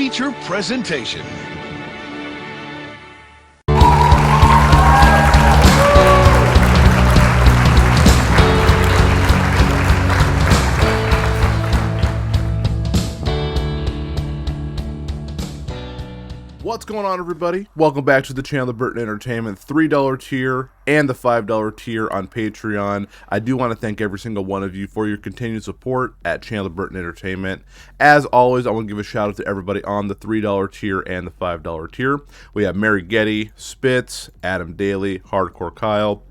feature presentation. What's going on, everybody? Welcome back to the channel of Burton Entertainment. $3 tier and the $5 tier on Patreon. I do want to thank every single one of you for your continued support at Channel Burton Entertainment. As always, I want to give a shout out to everybody on the $3 tier and the $5 tier. We have Mary Getty, Spitz, Adam Daly, Hardcore Kyle,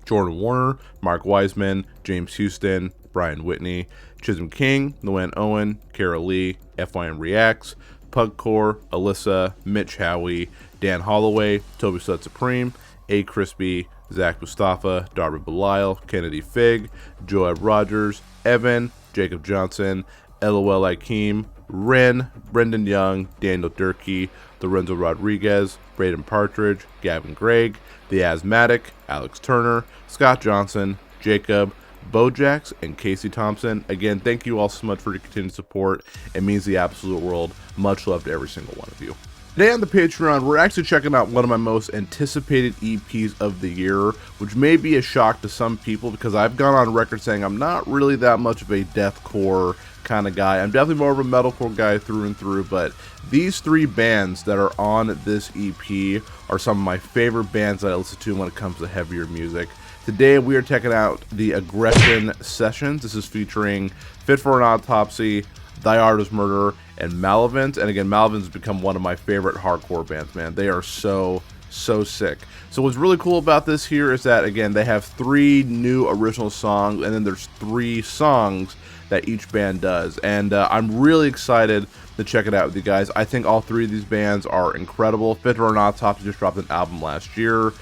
Jordan Warner, Mark Wiseman, James Houston, Brian Whitney, Chisholm King, Luann Owen, Kara Lee, FYM Reacts, Pugcore, Alyssa, Mitch Howie, Dan Holloway, Toby Stud Supreme, A. Crispy, Zach Mustafa, Darby Belial, Kennedy Fig, Joab Rogers, Evan, Jacob Johnson, LOL Akeem, Ren, Brendan Young, Daniel Durkee, Lorenzo Rodriguez, Braden Partridge, Gavin Gregg, The Asthmatic, Alex Turner, Scott Johnson, Jacob, Bojax, and Casey Thompson. Again, thank you all so much for your continued support. It means the absolute world. Much love to every single one of you. Today on the Patreon, we're actually checking out one of my most anticipated EPs of the year, which may be a shock to some people because I've gone on record saying I'm not really that much of a deathcore kind of guy. I'm definitely more of a metalcore guy through and through, but these three bands that are on this EP are some of my favorite bands that I listen to when it comes to heavier music. Today we are checking out the Aggression Sessions. This is featuring Fit For An Autopsy, Thy Art Is Murder, and Malevolence. And again, Malevolence has become one of my favorite hardcore bands, man. They are so sick. So what's really cool about this here is that, again, they have 3 new original songs, and then there's 3 songs that each band does. And I'm really excited to check it out with you guys. I think all 3 of these bands are incredible. Fit For An Autopsy just dropped an album last year.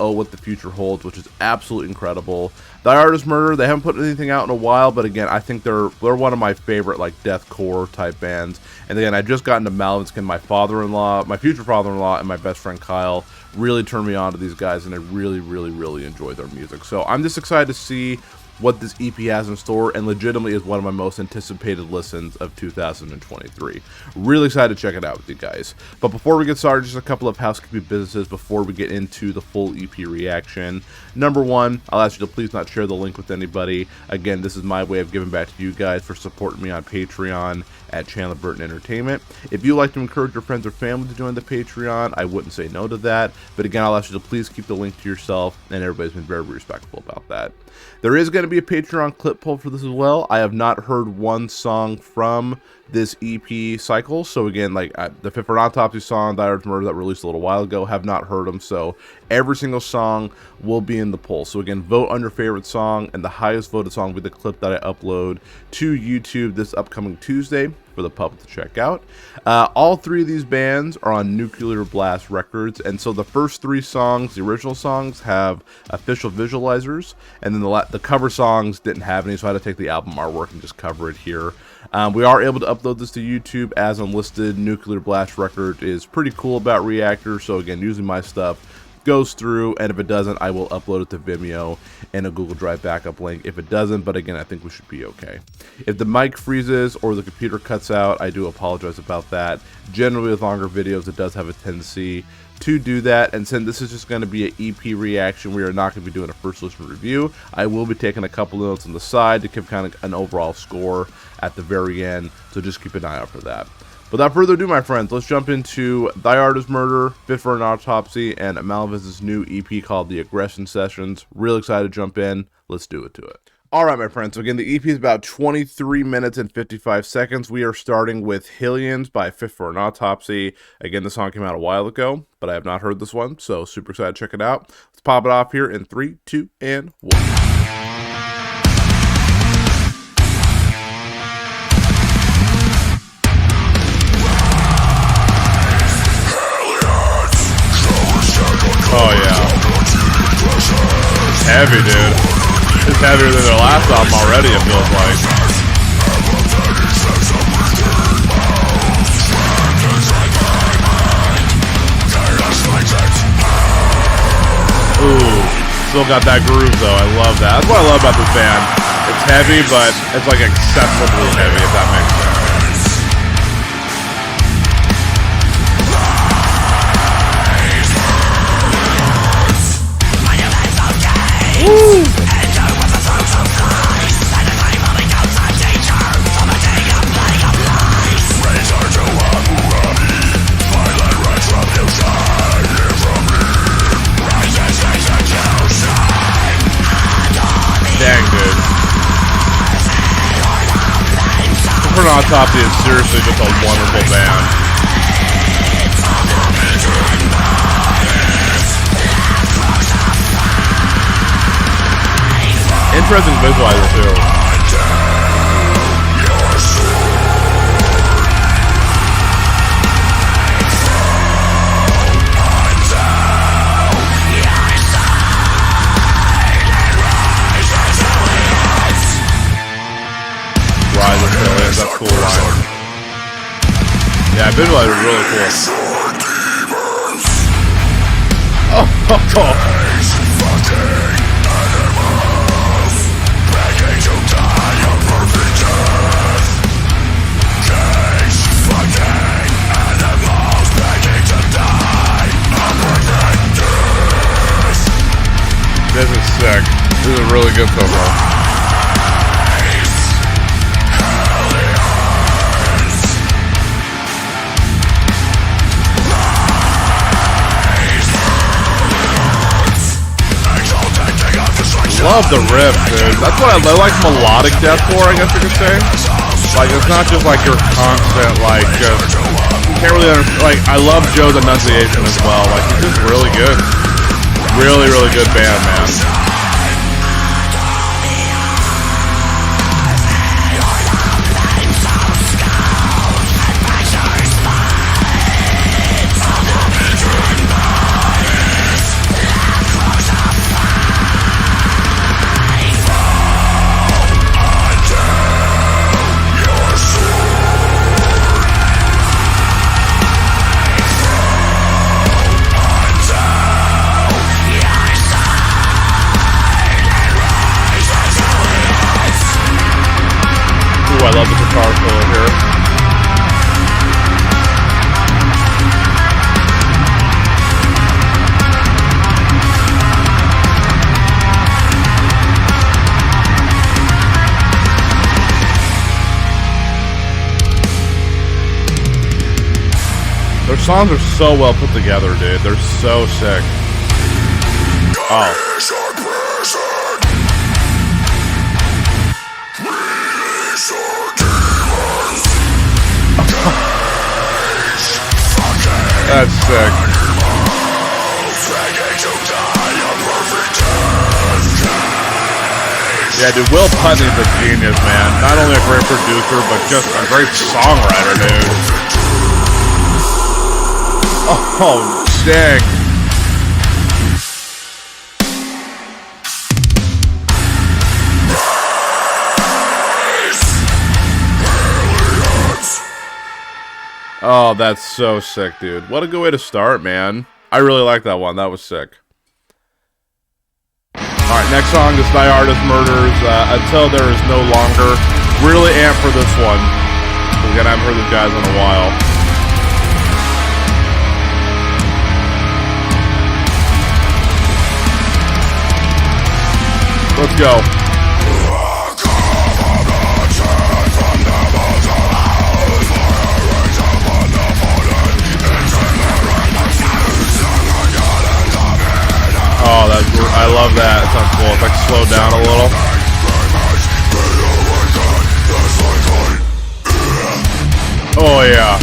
Oh, What the Future Holds, which is absolutely incredible. Thy Art Is Murder, they haven't put anything out in a while, but again, I think they're one of my favorite, like, deathcore type bands. And again, I just got into Malevolence. My father-in-law, my future father-in-law, and my best friend Kyle really turned me on to these guys, and I really enjoy their music. So I'm just excited to see what this EP has in store, and legitimately is one of my most anticipated listens of 2023. Really excited to check it out with you guys. But before we get started, just a couple of housekeeping businesses before we get into the full EP reaction. Number one, I'll ask you to please not share the link with anybody. Again, this is my way of giving back to you guys for supporting me on Patreon at Channel Burton Entertainment. If you like to encourage your friends or family to join the Patreon, I wouldn't say no to that. But again, I'll ask you to please keep the link to yourself, and everybody's been very respectful about that. There is going to be a Patreon clip pull for this as well. I have not heard one song from this EP cycle. So again, like the Fit For An Autopsy song, Thy Art Is Murder, that released a little while ago, have not heard them. So every single song will be in the poll. So again, vote on your favorite song, and the highest voted song will be the clip that I upload to YouTube this upcoming Tuesday for the public to check out. All 3 of these bands are on Nuclear Blast Records, and so the first 3 songs, the original songs, have official visualizers, and then the cover songs didn't have any, so I had to take the album artwork and just cover it here. We are able to upload this to YouTube as unlisted. Nuclear Blast Record is pretty cool about reactors, so again, using my stuff goes through, and if it doesn't, I will upload it to Vimeo and a Google Drive backup link if it doesn't, but again, I think we should be okay. If the mic freezes or the computer cuts out, I do apologize about that. Generally with longer videos, it does have a tendency to do that, and since this is just going to be an EP reaction, we are not going to be doing a first listen review. I will be taking a couple of notes on the side to give kind of an overall score at the very end, so just keep an eye out for that. Without further ado, my friends, let's jump into Thy Art Is Murder, Fit For An Autopsy, and Malevolence's new EP called The Aggression Sessions. Real excited to jump in. Let's do it to it. Alright, my friends, so again, the EP is about 23 minutes and 55 seconds. We are starting with Hellions by Fit For An Autopsy. Again, the song came out a while ago, but I have not heard this one, so super excited to check it out. Let's pop it off here in 3, 2, and 1. Oh yeah. It's heavy, dude. It's heavier than their last album already, it feels like. Ooh, still got that groove though, I love that. That's what I love about this band. It's heavy, but it's like acceptably heavy, if that makes sense. Dang, dude. Fit For An Autopsy is seriously just a wonderful band. Interesting visualizer too. Rise of Hellions, that's cool line. Yeah, visualizer is really cool. Oh. This is sick. This is a really good so far. Love the riff, dude. That's what I like melodic deathcore, I guess you could say. Like, it's not just like your constant, like, just, you can't really understand, like, I love Joe's enunciation as well. Like, he's just really good. Really, really good band, man. I love the guitar solo here. Their songs are so well put together, dude. They're so sick. Oh. That's sick. Yeah, dude, Will Putney's a genius, man. Not only a great producer, but just a great songwriter, dude. Oh, dang. Oh, that's so sick, dude. What a good way to start, man. I really like that one. That was sick. Alright, next song is Die Artist Murders, Until There Is No Longer. Really amped for this one. Again, I haven't heard these guys in a while. Let's go. Oh, I love that. It sounds cool. It's like slowed down a little. Oh, yeah.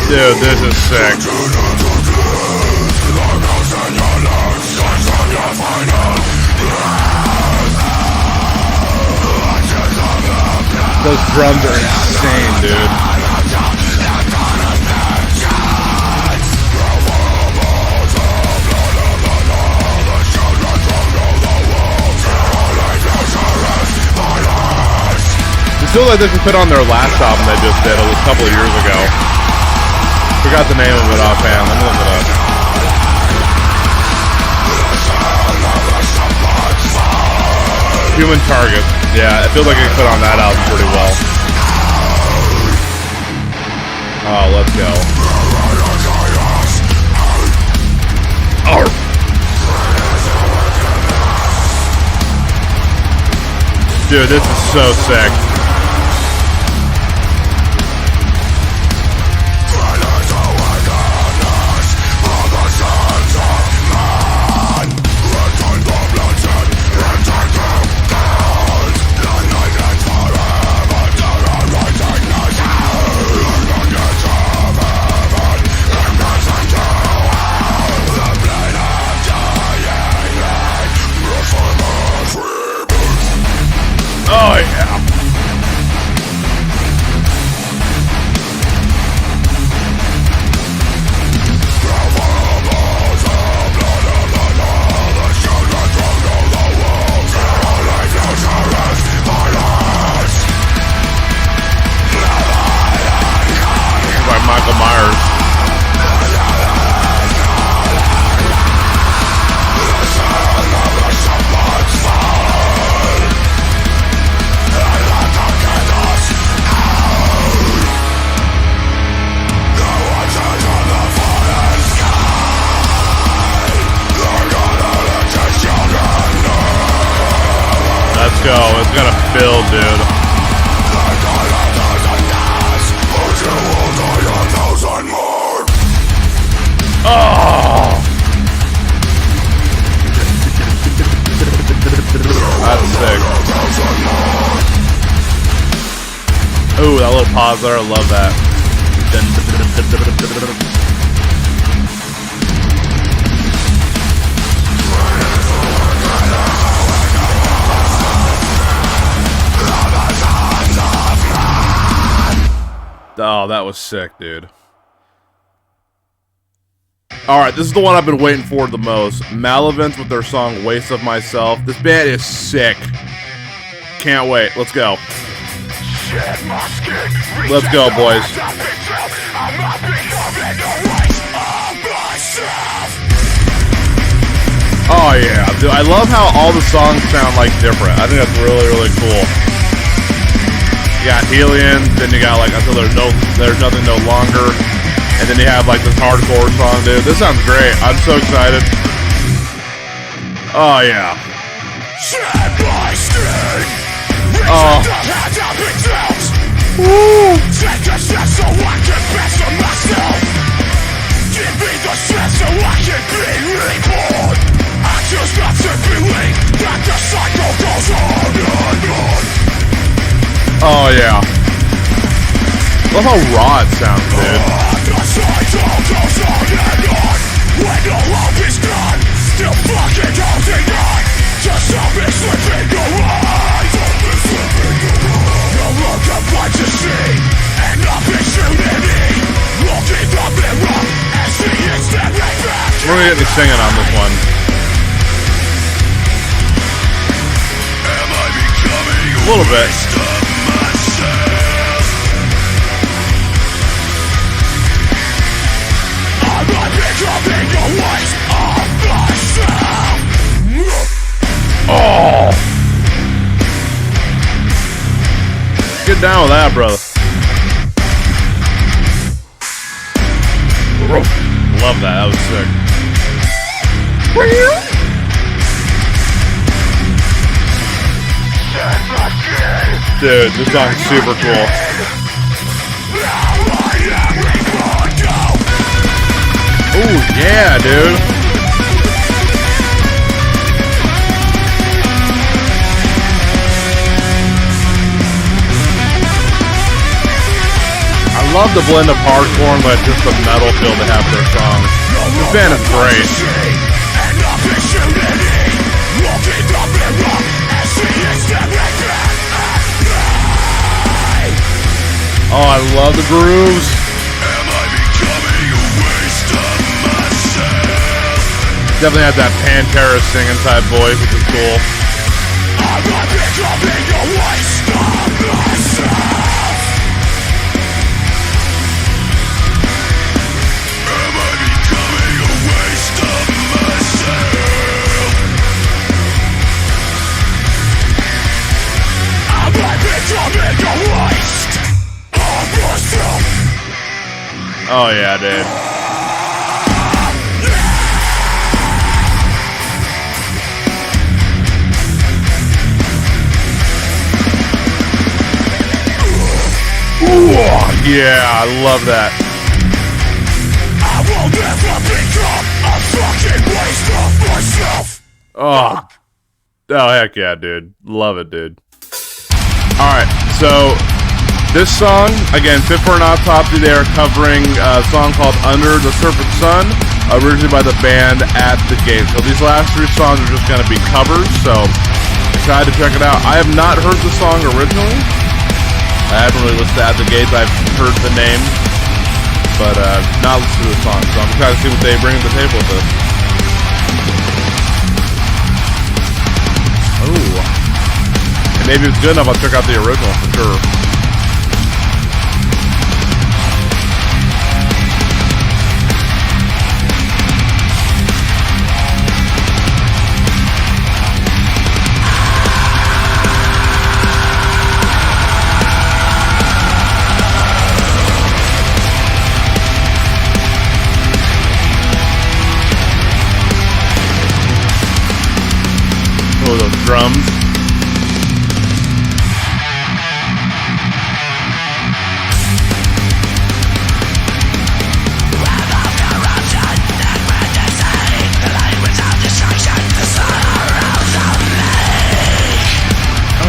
Dude, this is sick. Those drums are insane, dude. It feels like this was put on their last album they just did a couple of years ago. Forgot the name of it offhand. Let me look it up. Human Target. Yeah, it feels like it fit on that album pretty well. Oh, let's go. Oh. Dude, this is so sick. Oh, yeah. Like Michael Myers. Let's go. It's gonna fill, dude. Oh! That's sick. Ooh, that little pause there. I love that. Oh, that was sick, dude. Alright, this is the one I've been waiting for the most. Malevolence with their song Waste of Myself. This band is sick. Can't wait. Let's go. Let's go, boys. Oh, yeah. Dude, I love how all the songs sound, like, different. I think that's really, really cool. You got Hellions, then you got like Until There's Nothing No Longer, and then you have like this hardcore song, dude. This sounds great. I'm so excited. Oh yeah. Oh. Woo. Take a step so I can better myself. Give me the strength so I can be reborn. I just got to believe that the cycle goes on and on. Oh yeah. Love how raw it sounds, dude. The cycle goes on and on. When the love is gone, still fucking holding on. Just something slipping away. The look of what you see, and opportunity. Look in the mirror and see it staring back. We're gonna get me singing on this one. Am I becoming a little bit. Oh! Get down with that, brother. Love that. That was sick. Dude, this song's super cool. Ooh, yeah, dude. I love the blend of hardcore and like just the metal feel they have for their songs. This band is great. Oh, I love the grooves. Definitely has that Pantera singing type voice, which is cool. I'm not becoming a waste of myself. Am I becoming a waste of myself? Oh yeah, dude. Ooh, yeah, I love that. I will never become a fucking waste of myself. Oh, heck yeah, dude. Love it, dude. Alright, so this song, again, Fit For An Autopsy, they are covering a song called Under the Serpent Sun, originally by the band At The Gate. So these last three songs are just going to be covers, so excited to check it out. I have not heard the song originally. I haven't really listened to At The Gate. I've heard the name, but not listened to the song, so I'm excited to see what they bring to the table with this. Ooh. And maybe if it's good enough, I'll check out the original for sure. Oh, those drums.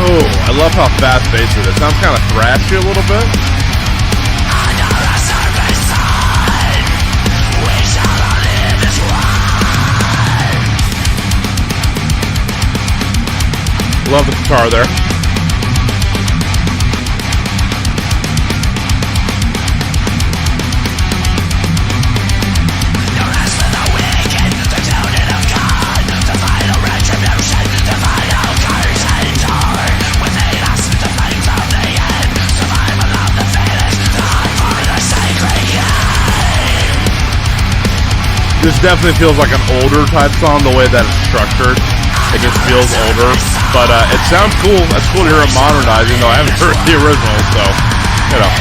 Oh, I love how fast-paced it is. It sounds kind of thrashy a little bit. Love the guitar there. This definitely feels like an older type song, the way that it's structured. It just feels older, but it sounds cool. It's cool to hear it modernized, even though I haven't heard the original, so, you know.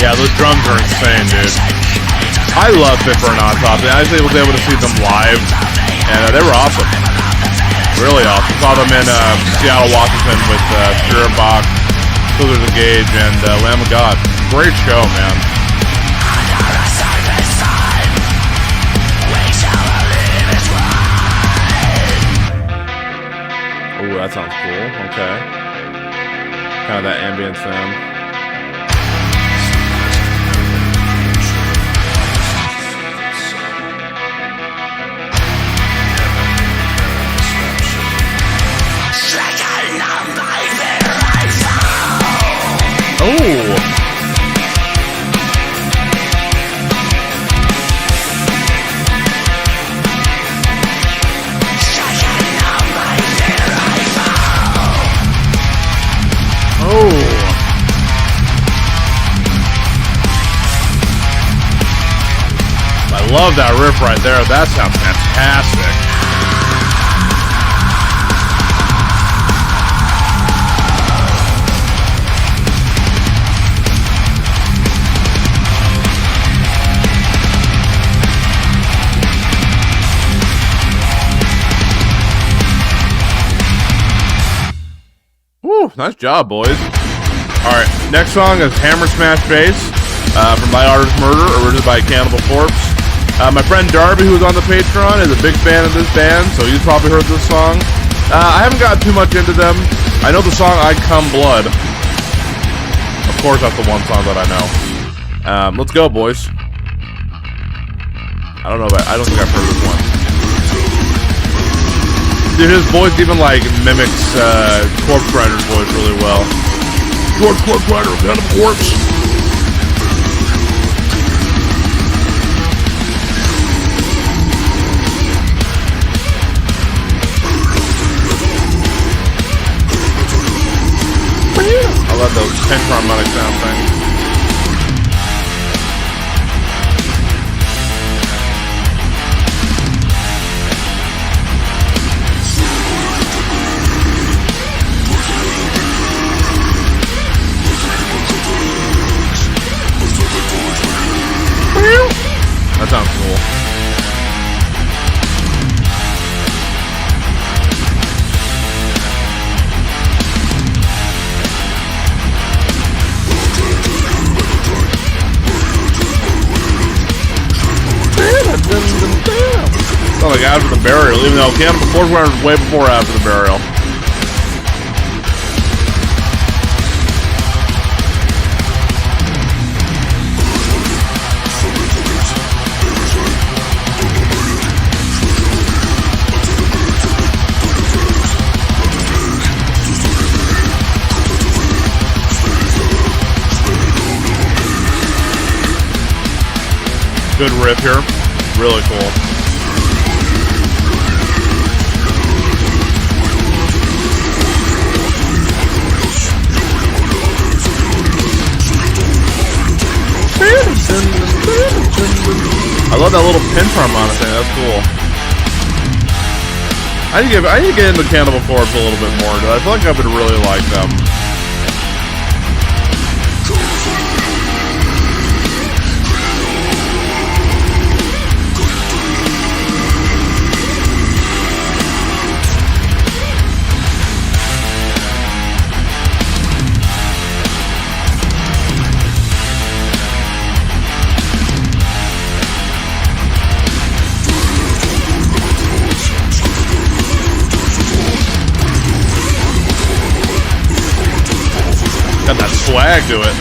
Yeah, those drums are insane, dude. I love Fit For An Autopsy. I actually was able to see them live, and they were awesome. Really awesome. Saw them in Seattle, Washington with Spirit Box, Killers Engage, and Lamb of God. Great show, man. Oh, that sounds cool. Okay. Kind of that ambient sound. Oh! I love that riff right there. That sounds fantastic. Nice job, boys. Alright, next song is Hammer Smash Bass from My Artist Murder, originally by Cannibal Corpse. My friend Darby, who was on the Patreon, is a big fan of this band, so he's probably heard this song. I haven't got too much into them. I know the song I Come Blood. Of course, that's the one song that I know. Let's go, boys. I don't think I've heard this one. Dude, his voice even like mimics Corpse Rider's voice really well. George Corpse Rider, kind of corpse. love those pinch harmonic sound things. That sounds cool. Sounds like after the burial, even though Cannibal Corpse was way before after the burial. Good riff here. Really cool. I love that little pinch harmonic thing. That's cool. I need to get into Cannibal Corpse a little bit more, dude. I feel like I would really like them. Got that swag to it.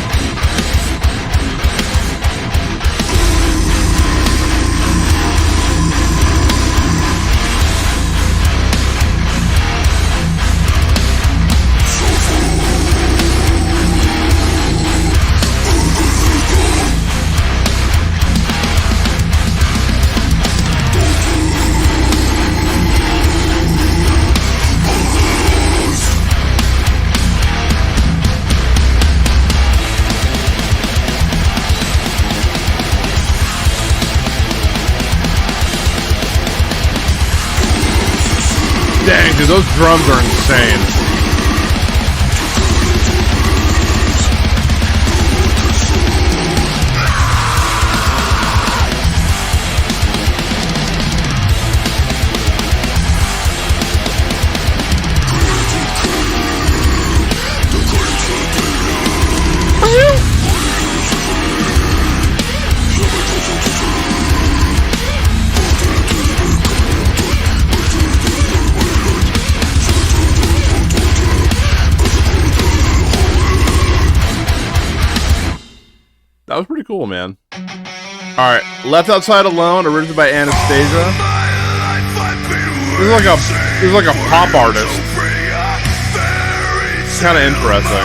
Dang, dude, those drums are insane. That was pretty cool, man. Alright, Left Outside Alone, originally by Anastasia. This is like a pop artist. It's kind of interesting.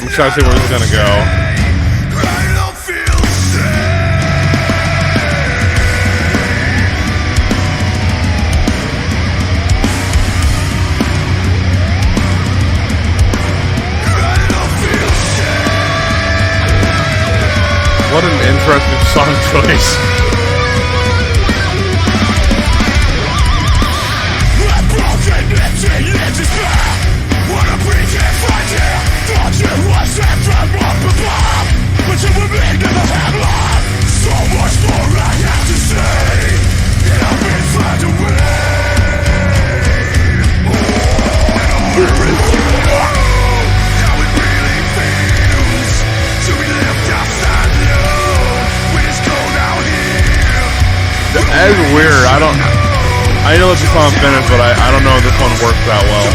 I'm trying to see where this is gonna go. What an interesting song choice. That is weird. I know that the song's finished, but I don't know if this one works that well.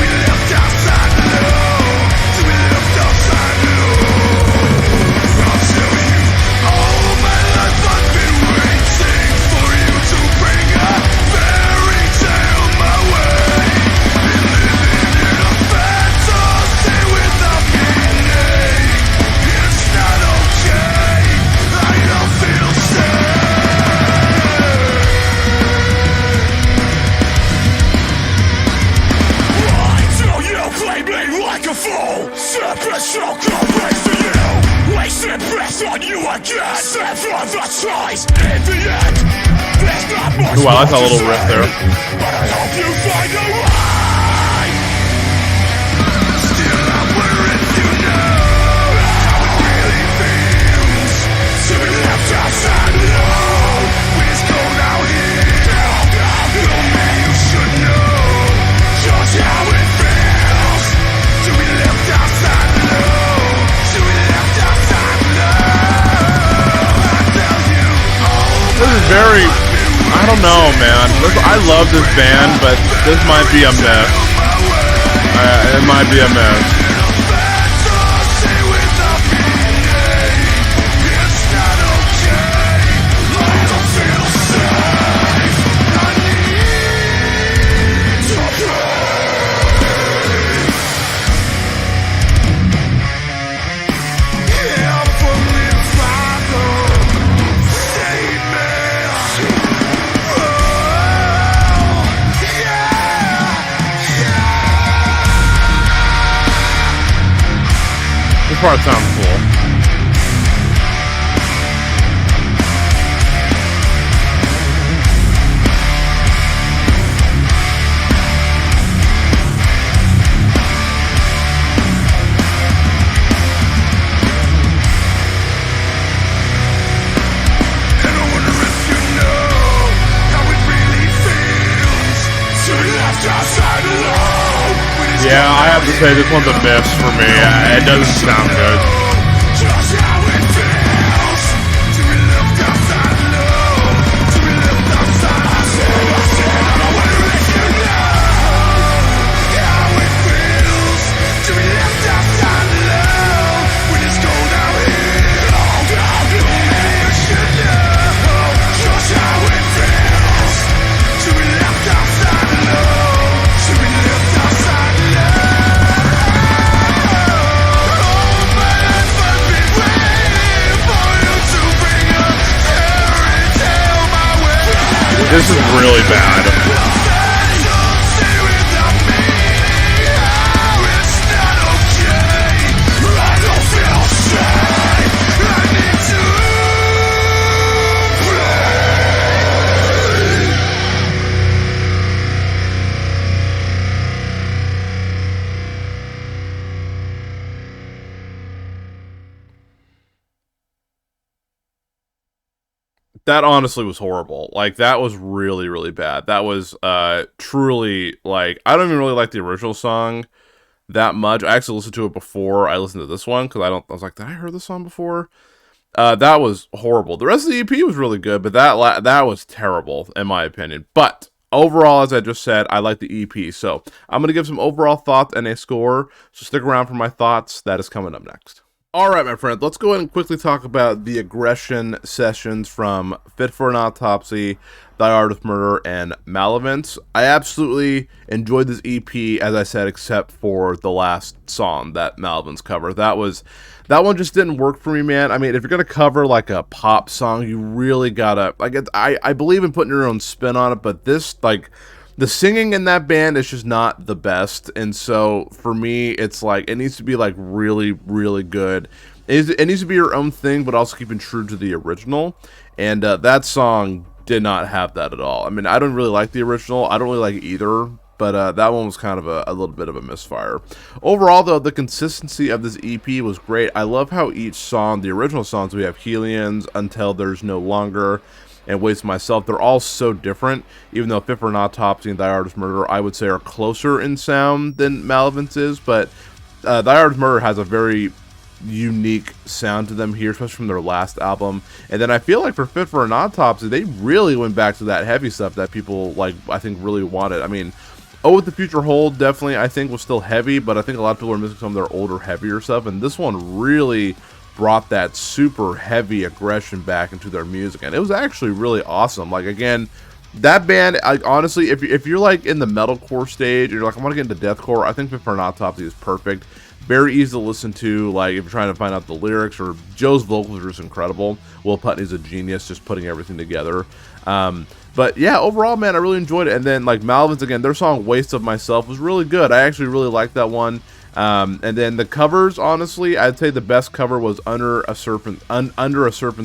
so compares to you. Wasted breath on you again. Set for the ties. In the end, there's not much Ooh, I like that more to little riff say, there. but I hope you find a way. Still, I'm wondering if you know how it really feels to be left outside alone when it's cold out here. Oh man, you should know just how it feels to be left outside alone. To be left outside alone. I tell you, This is very, I don't know, man. I love this band, but this might be a mess. It might be a mess. This part sounds cool. Yeah, I have to say this one's a miss for me. It doesn't sound good. just how it feels to be left outside alone. To be left outside. I said, I wonder if you know how it feels to be left outside alone when it's cold out here. Oh, man, you should know just how it feels to be left outside alone. To be left outside alone. Oh man, but be waiting for you to bring a fairy tale my way. This is really bad. See without me how it's not okay. I don't feel safe. I need to That honestly was horrible. Like, that was really, really bad. That was truly, like, I don't even really like the original song that much. I actually listened to it before I listened to this one, because I was like, did I hear this song before? That was horrible. The rest of the EP was really good, but that was terrible, in my opinion. But overall, as I just said, I like the EP. So I'm going to give some overall thoughts and a score. So stick around for my thoughts. That is coming up next. All right, my friend, let's go ahead and quickly talk about the aggression sessions from Fit For An Autopsy, Thy Art of Murder, and Malevolence. I absolutely enjoyed this EP, as I said, except for the last song, that Malevolence cover. That one just didn't work for me, man. I mean, if you're going to cover like a pop song, you really gotta, like, I believe in putting your own spin on it, but this, like, the singing in that band is just not the best, and so for me, it's like, it needs to be like really, really good. It needs to be your own thing, but also keeping true to the original, and that song did not have that at all. I mean, I don't really like the original, I don't really like either, but that one was kind of a little bit of a misfire. Overall, though, the consistency of this EP was great. I love how each song, the original songs, we have Hellions, Until There's No Longer, and Waste Myself, they're all so different, even though Fit For An Autopsy and Thy Art of Murder, I would say, are closer in sound than Malevolence is, but Thy Art of Murder has a very unique sound to them here, especially from their last album. And then I feel like for Fit For An Autopsy, they really went back to that heavy stuff that people, like, I think really wanted. I mean, Oh What the Future Hold definitely, I think, was still heavy, but I think a lot of people are missing some of their older, heavier stuff, and this one really brought that super heavy aggression back into their music, and it was actually really awesome. Like, again, that band, like, honestly, if you're like in the metalcore stage and you're like, I want to get into deathcore, I think Fit For An Autopsy is perfect. Very easy to listen to, like, if you're trying to find out the lyrics, or Joe's vocals are just incredible. Will Putney's a genius, just putting everything together. But yeah, overall, man, I really enjoyed it. And then, like, Malevolence, again, their song Waste of Myself was really good. I actually really liked that one. And then the covers, honestly, I'd say the best cover was Under a Serpent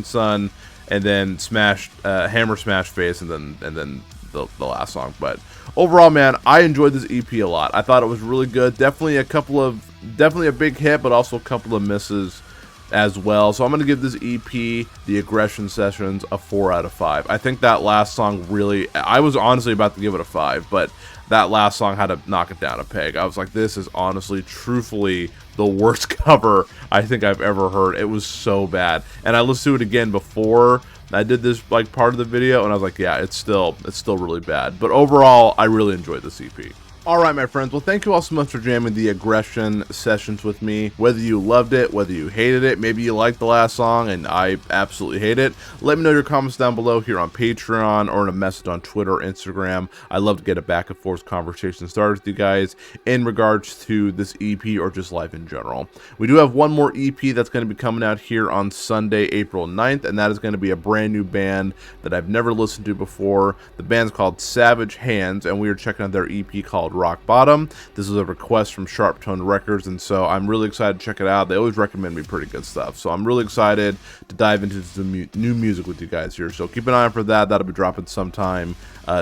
Sun, and then Hammer Smash Face, and then the last song. But overall, man, I enjoyed this EP a lot. I thought it was really good. Definitely a big hit, but also a couple of misses as well. So I'm going to give this EP, The Aggression Sessions, a 4 out of 5. I think that last song really, I was honestly about to give it a 5, but that last song had to knock it down a peg. I was like, this is honestly, truthfully, the worst cover I think I've ever heard. It was so bad. And I listened to it again before I did this like part of the video, and I was like, yeah, it's still really bad. But overall, I really enjoyed this EP. Alright, my friends, well, thank you all so much for jamming the Aggression Sessions with me. Whether you loved it, whether you hated it, maybe you liked the last song and I absolutely hate it, let me know your comments down below here on Patreon or in a message on Twitter or Instagram. I love to get a back and forth conversation started with you guys in regards to this EP or just life in general. We do have one more EP that's going to be coming out here on Sunday, April 9th, and that is going to be a brand new band that I've never listened to before. The band's called Savage Hands, and we are checking out their EP called Rock Bottom. This is a request from Sharp Tone Records, and so I'm really excited to check it out. They always recommend me pretty good stuff, so I'm really excited to dive into some new music with you guys here. So keep an eye out for that. That'll be dropping sometime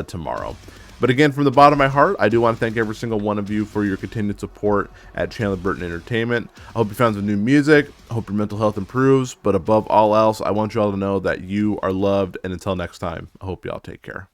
tomorrow. But again, from the bottom of my heart, I do want to thank every single one of you for your continued support at Chandler Burton Entertainment. I hope you found some new music. I hope your mental health improves. But above all else, I want you all to know that you are loved. And until next time, I hope you all take care.